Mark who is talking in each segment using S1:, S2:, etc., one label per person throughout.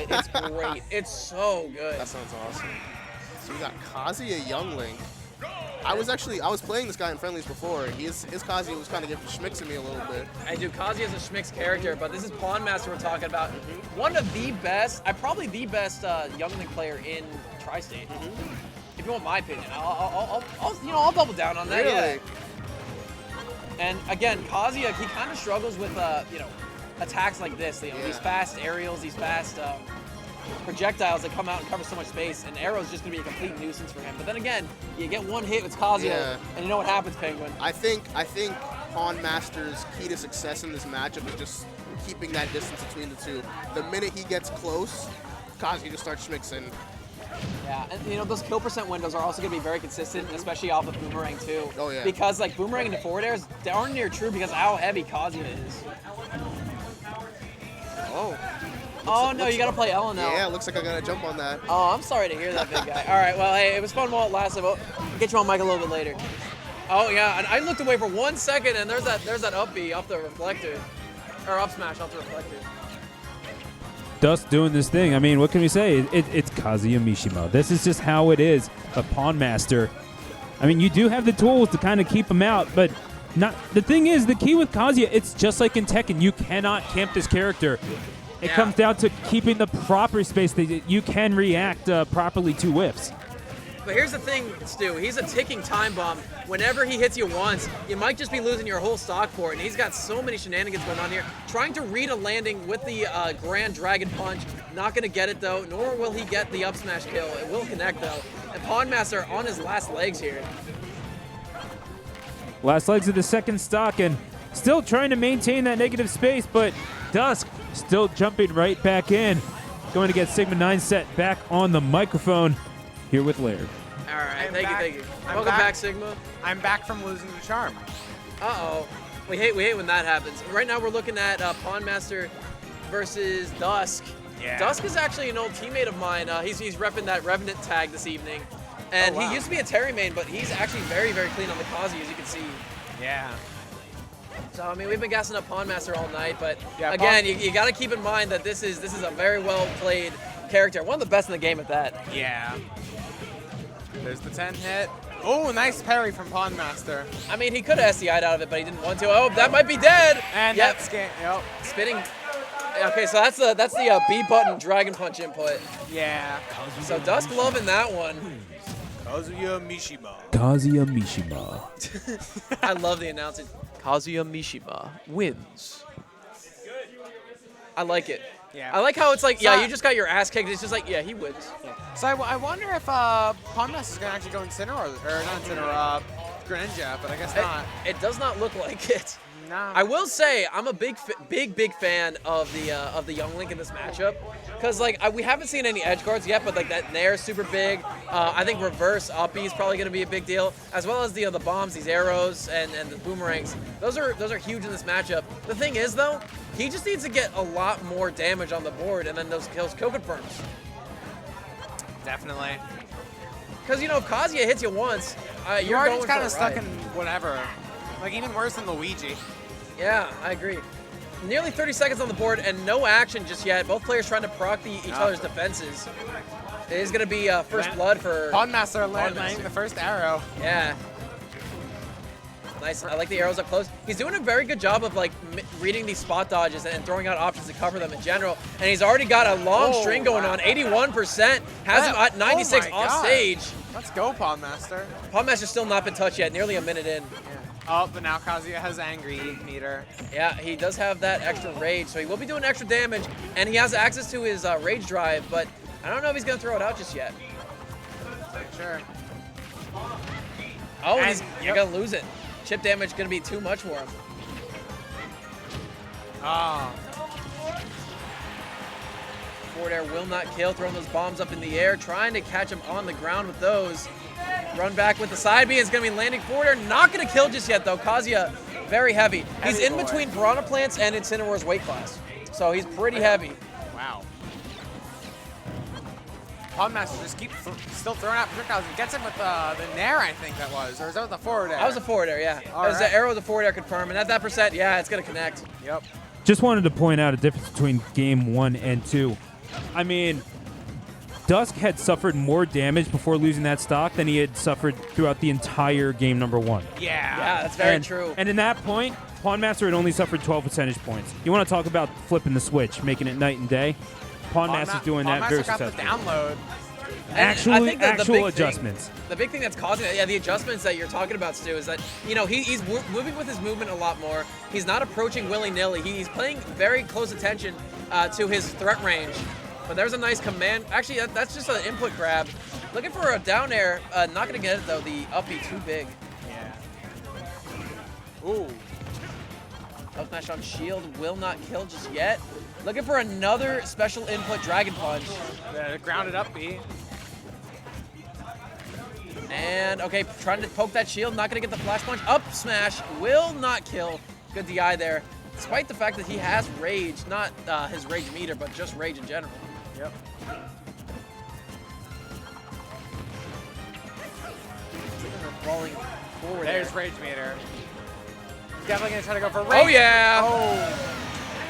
S1: It's great. It's so good.
S2: That sounds awesome. So we got Kazuya Youngling. I was playing this guy in friendlies before. His Kazuya was kind of schmixing me a little bit.
S1: I do. Kazuya is a schmix character, but this is Pawn Master we're talking about. One of the best, probably the best Youngling player in Tri-State. If you want my opinion, I'll double down on that.
S2: Really?
S1: Yeah. And again, Kazuya, he kind of struggles with attacks like this. These fast aerials, these fast projectiles that come out and cover so much space, and arrow's just gonna be a complete nuisance for him. But then again, you get one hit with Kazuya, and you know what happens, Penguin.
S2: I think Pawn Master's key to success in this matchup is just keeping that distance between the two. The minute he gets close, Kazuya just starts schmixing.
S1: Yeah, and those kill percent windows are also going to be very consistent, especially off of Boomerang too.
S2: Oh yeah.
S1: Because like Boomerang into forward airs darn near true because of how heavy Kazuya is. Oh no, you got to play Ellen now.
S2: Yeah, looks like I got to jump on that.
S1: Oh, I'm sorry to hear that, big guy. All right, well, hey, it was fun while it lasted. We'll get you on mic a little bit later. Oh yeah, and I looked away for 1 second, and there's that up B off the reflector, or up smash off the reflector.
S3: Dust doing this thing. I mean, what can we say? It's Kazuya Mishima. This is just how it is. A Pawn Master. I mean, you do have the tools to kind of keep him out, but not. The thing is, the key with Kazuya, it's just like in Tekken. You cannot camp this character. It comes down to keeping the proper space that you can react properly to whiffs.
S1: But here's the thing, Stu. He's a ticking time bomb. Whenever he hits you once, you might just be losing your whole stock for it. And he's got so many shenanigans going on here. Trying to read a landing with the Grand Dragon Punch. Not going to get it, though, nor will he get the up smash kill. It will connect, though. And Pawn Master on his last legs here.
S3: Last legs of the second stock, and still trying to maintain that negative space, but Dusk still jumping right back in. Going to get Sigma 9 set back on the microphone here with Laird.
S1: All right, thank you. Welcome back, Sigma.
S4: I'm back from losing the charm.
S1: Uh-oh. We hate when that happens. Right now we're looking at Pawn Master versus Dusk.
S4: Yeah.
S1: Dusk is actually an old teammate of mine. He's repping that Revenant tag this evening. And he used to be a Terry main, but he's actually very, very clean on the Kazuya, as you can see.
S4: Yeah.
S1: So, I mean, we've been gassing up Pawn Master all night, but again, you got to keep in mind that this is a very well-played character. One of the best in the game at that.
S4: Yeah. There's the 10 hit. Oh, nice parry from Pawn Master.
S1: I mean, he could have SDI'd out of it, but he didn't want to. Oh, that might be dead.
S4: And that's game. Yep.
S1: Spinning. Okay, so that's the B button Dragon Punch input.
S4: Yeah.
S1: So Dusk loving that one.
S4: Kazuya Mishima.
S3: Kazuya Mishima.
S1: I love the announcement. Kazuya Mishima wins. I like it.
S4: Yeah.
S1: I like how it's like, you just got your ass kicked. It's just like, he wins.
S4: Yeah. So I wonder if Pawn Master is going to actually go Incineroar, or not Incineroar, Greninja, but I guess not.
S1: It does not look like it.
S4: No.
S1: I will say I'm a big fan of the Young Link in this matchup, because like we haven't seen any edge guards yet, but like that Nair is super big. I think reverse uppy is probably going to be a big deal, as well as the bombs, these arrows, and the boomerangs. Those are huge in this matchup. The thing is though, he just needs to get a lot more damage on the board, and then those kills co-confirms.
S4: Definitely.
S1: Because if Kazuya hits you once, you're
S4: already
S1: going
S4: kind
S1: for
S4: of
S1: a
S4: stuck
S1: ride.
S4: in whatever. Like even worse than Luigi.
S1: Yeah, I agree. Nearly 30 seconds on the board and no action just yet. Both players trying to proc each other's defenses. It is going to be first blood for
S4: Pawn Master landing the first arrow.
S1: Yeah. Nice. I like the arrows up close. He's doing a very good job of like reading these spot dodges and throwing out options to cover them in general. And he's already got a long string going on. 81%. Has him at 96 off stage.
S4: Let's go, Pawn Master.
S1: Pawn Master's still not been touched yet. Nearly a minute in.
S4: Oh, but now Kazuya has angry meter.
S1: Yeah, he does have that extra rage, so he will be doing extra damage, and he has access to his rage drive, but I don't know if he's going to throw it out just yet.
S4: Sure.
S1: Oh, and you're going to lose it. Chip damage going to be too much for him.
S4: Oh.
S1: Forward air will not kill, throwing those bombs up in the air, trying to catch him on the ground with those. Run back with the side B. It's going to be landing forward air. Not going to kill just yet, though. Kazuya, very heavy. He's in between Piranha Plants and Incineroar's weight class. So he's pretty heavy.
S4: Wow. Pawn Master just keeps still throwing out projectiles and gets him with the Nair, I think that was. Or is that with the forward air?
S1: That was a forward air, yeah. That was the arrow with the forward air confirm. And at that percent, yeah, it's going to connect.
S4: Yep.
S3: Just wanted to point out a difference between game 1 and 2. I mean, Dusk had suffered more damage before losing that stock than he had suffered throughout the entire game number 1.
S1: Yeah, that's very true.
S3: And in that point, Pawn Master had only suffered 12 percentage points. You want to talk about flipping the switch, making it night and day? Pawn Master's doing that very successfully.
S4: Got the download.
S3: Actual adjustments.
S1: The big thing that's causing it, the adjustments that you're talking about, Stu, is that, he's moving with his movement a lot more. He's not approaching willy-nilly. He's paying very close attention to his threat range. But there's a nice command. Actually, that's just an input grab. Looking for a down air. Not going to get it, though. The uppy too big.
S4: Yeah. Ooh.
S1: Up smash on shield will not kill just yet. Looking for another special input Dragon Punch.
S4: Grounded up B.
S1: And, okay, trying to poke that shield. Not going to get the flash punch. Up smash will not kill. Good DI there. Despite the fact that he has rage. Not his rage meter, but just rage in general.
S4: Yep.
S1: Falling forward.
S4: There's rage meter. He's definitely going to try to go for rage.
S1: Oh, yeah.
S4: Oh.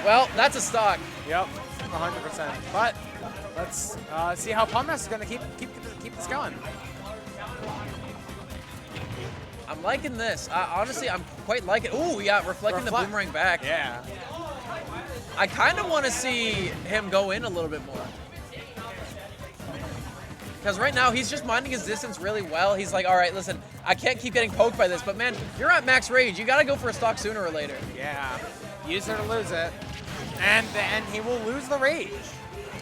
S1: Well, that's a stock.
S4: Yep, 100%. But let's see how Pawn Master's going to keep this going.
S1: I'm liking this. Honestly, I'm quite liking it. Ooh, yeah, reflecting the boomerang back.
S4: Yeah.
S1: I kind of want to see him go in a little bit more. Because right now, he's just minding his distance really well. He's like, all right, listen, I can't keep getting poked by this, but man, you're at max rage. You got to go for a stock sooner or later.
S4: Yeah. Use it or lose it. And then he will lose the rage.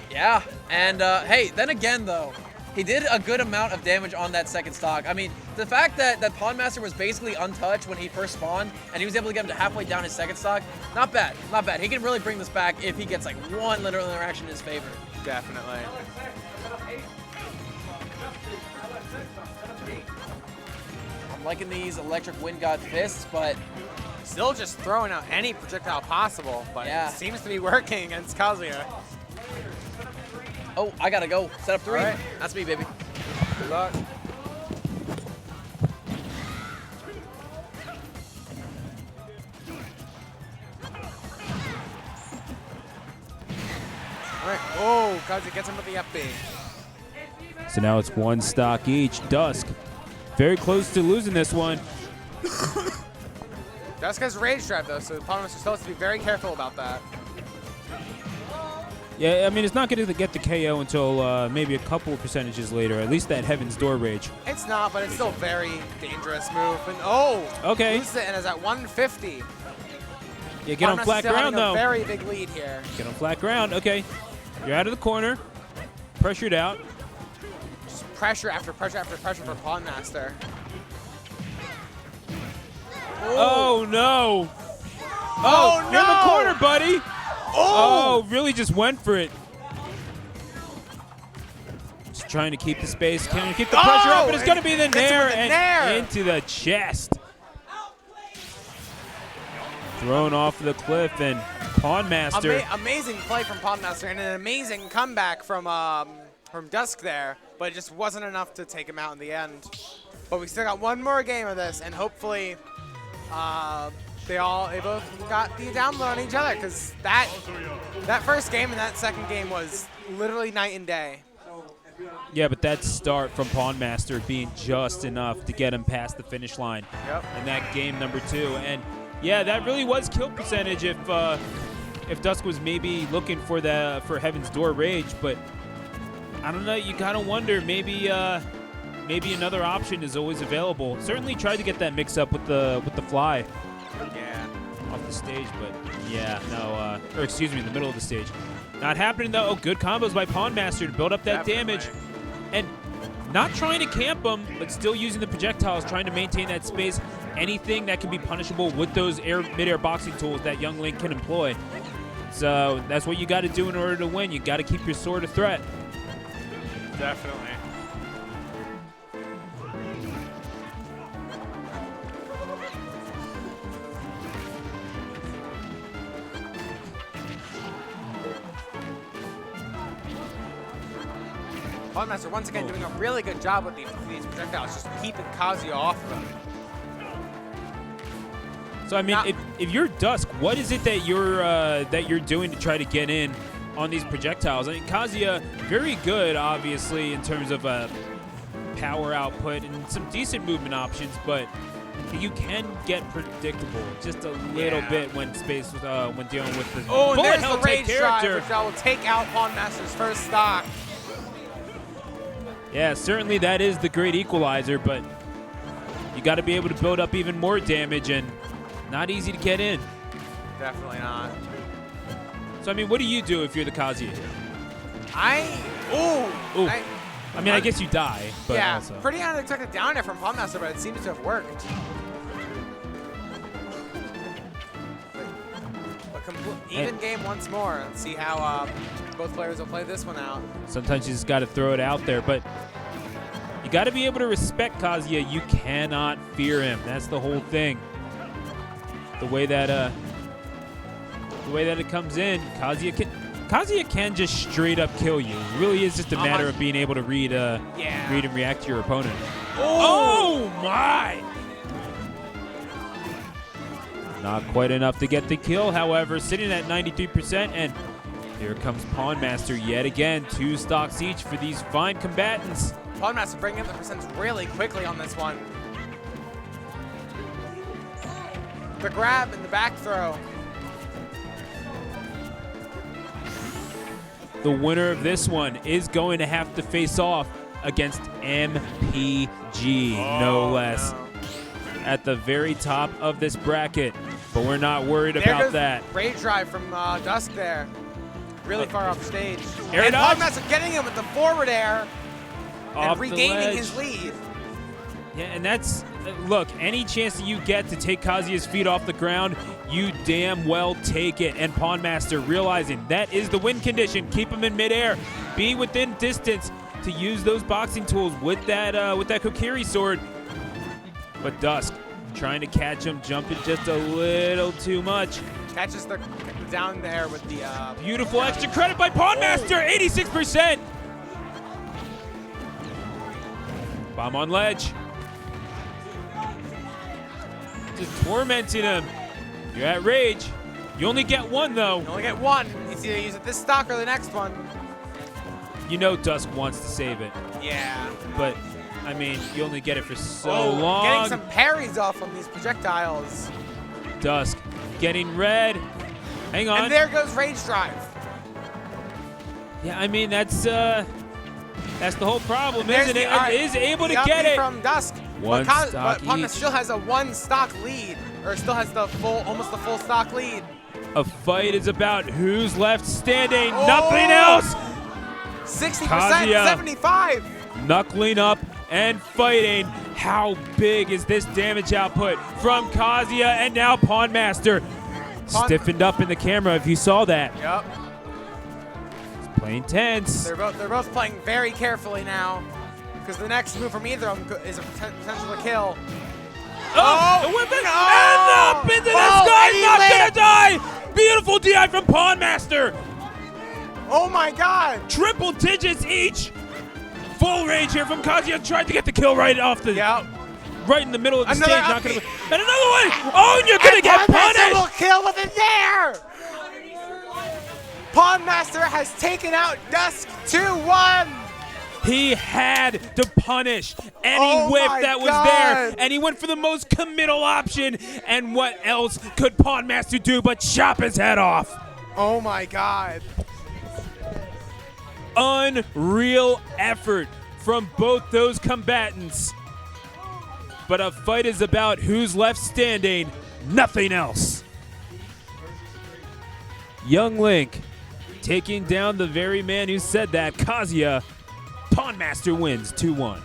S1: Yeah. And, hey, then again, though, he did a good amount of damage on that second stock. I mean, the fact that Pawn Master was basically untouched when he first spawned, and he was able to get him to halfway down his second stock, not bad. Not bad. He can really bring this back if he gets, like, one literal interaction in his favor.
S4: Definitely.
S1: I'm liking these electric wind god fists, but
S4: still just throwing out any projectile possible, but
S1: yeah.
S4: It seems to be working against Kazuya.
S1: Oh, I gotta go. Set up 3.
S4: Right.
S1: That's me, baby.
S4: Good luck. All right. Oh, Kazuya gets him with the FB.
S3: So now it's 1 stock each. Dusk, very close to losing this one.
S4: Dusk has rage drive though, so Pawn Master still has to be very careful about that.
S3: Yeah, I mean, it's not going to get the KO until maybe a couple of percentages later, at least that Heaven's Door rage.
S4: It's not, but it's still a very dangerous move. And
S3: okay.
S4: Loses it and is at 150.
S3: Yeah, get on flat ground though.
S4: A very big lead here.
S3: Get on flat ground. Okay, you're out of the corner, pressured out.
S4: Just pressure after pressure after pressure for Pawn Master.
S3: Oh no!
S4: Oh no!
S3: You're in the corner, buddy.
S4: Oh!
S3: Really just went for it. Just trying to keep the space, trying to keep the pressure up, but it's going to be the nair and into the chest. Thrown off the cliff, and Pawn Master.
S4: Amazing play from Pawn Master and an amazing comeback from Dusk there, but it just wasn't enough to take him out in the end. But we still got one more game of this, and hopefully they both got the download on each other, because that first game and that second game was literally night and day.
S3: Yeah, but that start from Pawn Master being just enough to get him past the finish line in that game number 2. And yeah, that really was kill percentage if Dusk was maybe looking for Heaven's Door rage, but I don't know, you gotta wonder, maybe another option is always available. Certainly tried to get that mix up with the fly.
S4: Yeah.
S3: Off the stage, but yeah, no, or excuse me, in the middle of the stage. Not happening though. Oh, good combos by Pawn Master to build up that damage. And not trying to camp him, but still using the projectiles, trying to maintain that space. Anything that can be punishable with those mid-air boxing tools that young Link can employ. So that's what you got to do in order to win. You got to keep your sword a threat.
S4: Definitely. Pawn Master once again doing a really good job with these projectiles, just keeping Kazuya off of them.
S3: So I mean, if you're Dusk, what is it that you're doing to try to get in on these projectiles. I mean, Kazuya, very good, obviously, in terms of power output and some decent movement options, but you can get predictable just a little bit when when dealing with the
S4: Oh, and
S3: bullet
S4: there's
S3: hell
S4: the
S3: type
S4: Rage Drive,
S3: character.
S4: which will take out Pawn Master's first stock.
S3: Yeah, certainly that is the great equalizer, but you got to be able to build up even more damage, and not easy to get in.
S4: Definitely not.
S3: So, I mean, what do you do if you're the Kazuya?
S4: Ooh.
S3: I mean, I guess you die, but
S4: yeah,
S3: also.
S4: pretty unexpected down there from Pawn Master, but it seems to have worked. Even game once more. Let's see how both players will play this one out.
S3: Sometimes you just got to throw it out there, but you got to be able to respect Kazuya. You cannot fear him. That's the whole thing. The way that it comes in, Kazuya can just straight up kill you. It really is just a matter of being able to read and react to your opponent. Oh my! Not quite enough to get the kill, however, sitting at 93%, and here comes Pawn Master yet again. 2 stocks each for these fine combatants.
S4: Pawn Master bringing up the percents really quickly on this one. The grab and the back throw.
S3: The winner of this one is going to have to face off against MPG, no less.
S4: No.
S3: At the very top of this bracket, but we're not worried about that.
S4: Rage Drive from Dusk there. Really far off stage.
S3: Air
S4: and
S3: dodge.
S4: Pawn Master getting him with the forward air
S3: Off
S4: and
S3: the
S4: regaining
S3: ledge.
S4: his lead.
S3: Yeah, and that's, look, any chance that you get to take Kazuya's feet off the ground, you damn well take it. And Pawn Master realizing that is the win condition. Keep him in midair. Be within distance to use those boxing tools with that Kokiri sword. But Dusk trying to catch him, jumping just a little too much.
S4: Catches the down there with the
S3: Beautiful extra credit by Pawn Master, 86%. Bomb on ledge. Just tormenting him. You're at rage. You only get one, though.
S4: You only get one. It's either use it this stock or the next one.
S3: You know Dusk wants to save it.
S4: Yeah.
S3: But, I mean, you only get it for so long.
S4: Getting some parries off from these projectiles.
S3: Dusk getting red. Hang on.
S4: And there goes Rage Drive.
S3: Yeah, I mean, that's the whole problem, isn't it?
S4: It
S3: is able to
S4: the
S3: get
S4: uppy
S3: it.
S4: from Dusk.
S3: One
S4: but
S3: stock
S4: Pawn Master
S3: each.
S4: still has a 1 stock lead, or still has the almost the full stock lead.
S3: A fight is about who's left standing. Nothing else.
S4: 60%,
S3: Kazuya.
S4: 75.
S3: Knuckling up and fighting. How big is this damage output from Kazuya? And now Pawn Master stiffened up in the camera if you saw that.
S4: Yep.
S3: It's playing tense.
S4: They're both playing very carefully now, because the next move from either of them is a potential to kill.
S3: Oh, the whip and up into the sky.
S4: and he
S3: Not
S4: lived.
S3: gonna die. Beautiful DI from Pawn Master.
S4: Oh my God!
S3: Triple digits each. Full range here from Kazuya. Tried to get the kill right off the, right in the middle of the
S4: Another
S3: stage. Not
S4: uppy.
S3: gonna, and another one. Oh, and you're gonna get
S4: Pawn Master will
S3: punished.
S4: kill with it there. Pawn Master has taken out Dusk 2-1.
S3: He had to punish any
S4: Oh
S3: whip
S4: my
S3: that was
S4: God.
S3: there, and he went for the most committal option. And what else could Pawn Master do but chop his head off?
S4: Oh my God!
S3: Unreal effort from both those combatants. But a fight is about who's left standing, nothing else. Young Link taking down the very man who said that, Kazuya. Pawn Master wins 2-1.